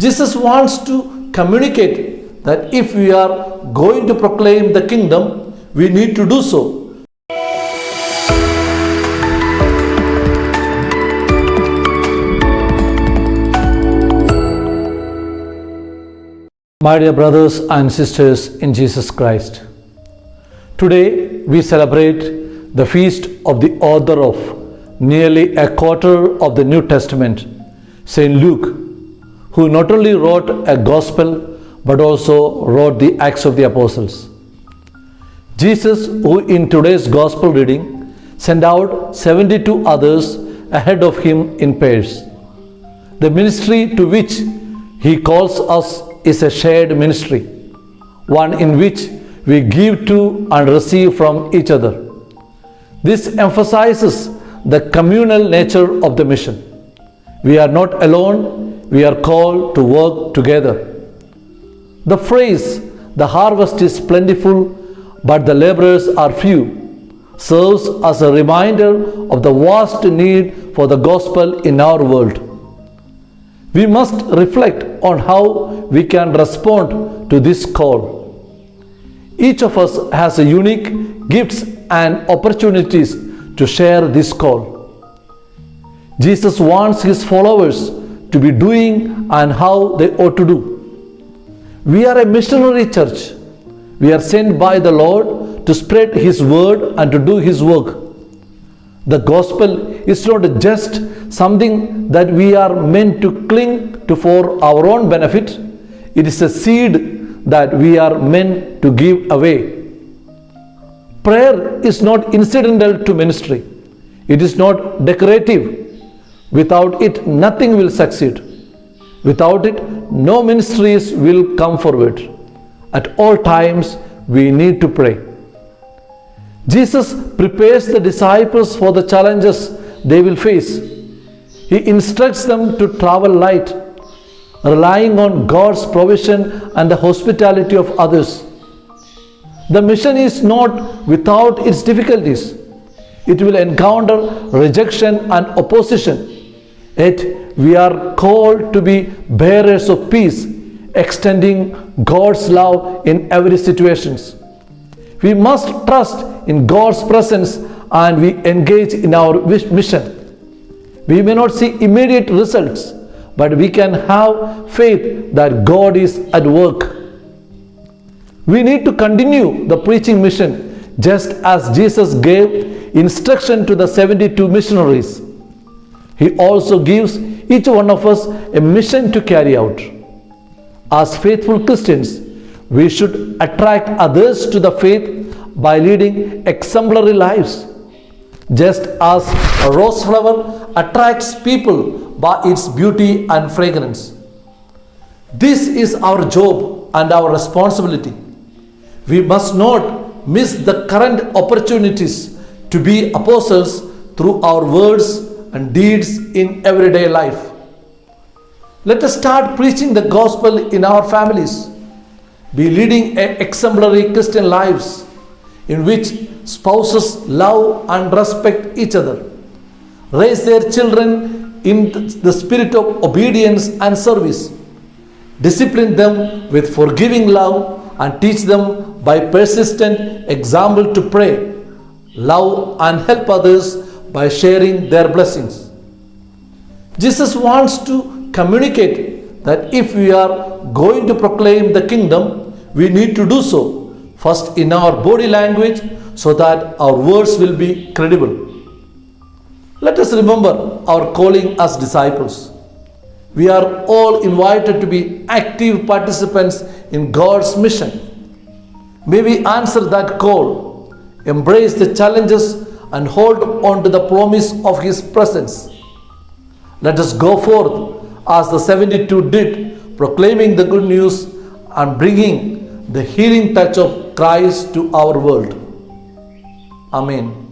Jesus wants to communicate that if we are going to proclaim the kingdom, we need to do so. My dear brothers and sisters in Jesus Christ, today we celebrate the feast of the author of nearly a quarter of the New Testament, Saint Luke, who not only wrote a gospel but also wrote the Acts of the Apostles. Jesus, who in today's gospel reading sent out 72 others ahead of him in pairs. The ministry to which he calls us is a shared ministry, one in which we give to and receive from each other. This emphasizes the communal nature of the mission. We are not alone, we are called to work together. The phrase, "the harvest is plentiful, but the laborers are few," serves as a reminder of the vast need for the gospel in our world. We must reflect on how we can respond to this call. Each of us has a unique gifts and opportunities to share this call. Jesus wants his followers to be doing and how they ought to do. We are a missionary church. We are sent by the Lord to spread his word and to do his work. The gospel is not just something that we are meant to cling to for our own benefit. It is a seed that we are meant to give away. Prayer is not incidental to ministry. It is not decorative. Without it, nothing will succeed. Without it, no ministries will come forward. At all times, we need to pray. Jesus prepares the disciples for the challenges they will face. He instructs them to travel light, relying on God's provision and the hospitality of others. The mission is not without its difficulties. It will encounter rejection and opposition. Yet we are called to be bearers of peace, extending God's love in every situation. We must trust in God's presence and we engage in our mission. We may not see immediate results, but we can have faith that God is at work. We need to continue the preaching mission just as Jesus gave instruction to the 72 missionaries. He also gives each one of us a mission to carry out. As faithful Christians, we should attract others to the faith by leading exemplary lives. Just as a rose flower attracts people by its beauty and fragrance. This is our job and our responsibility. We must not miss the current opportunities to be apostles through our words and deeds in everyday life. Let us start preaching the gospel in our families. Be leading exemplary Christian lives in which spouses love and respect each other. Raise their children in the spirit of obedience and service. Discipline them with forgiving love and teach them by persistent example to pray, love and help others by sharing their blessings. Jesus wants to communicate that if we are going to proclaim the kingdom, we need to do so first in our body language so that our words will be credible. Let us remember our calling as disciples. We are all invited to be active participants in God's mission. May we answer that call, embrace the challenges and hold on to the promise of his presence. Let us go forth as the 72 did, proclaiming the good news and bringing the healing touch of Christ to our world. Amen.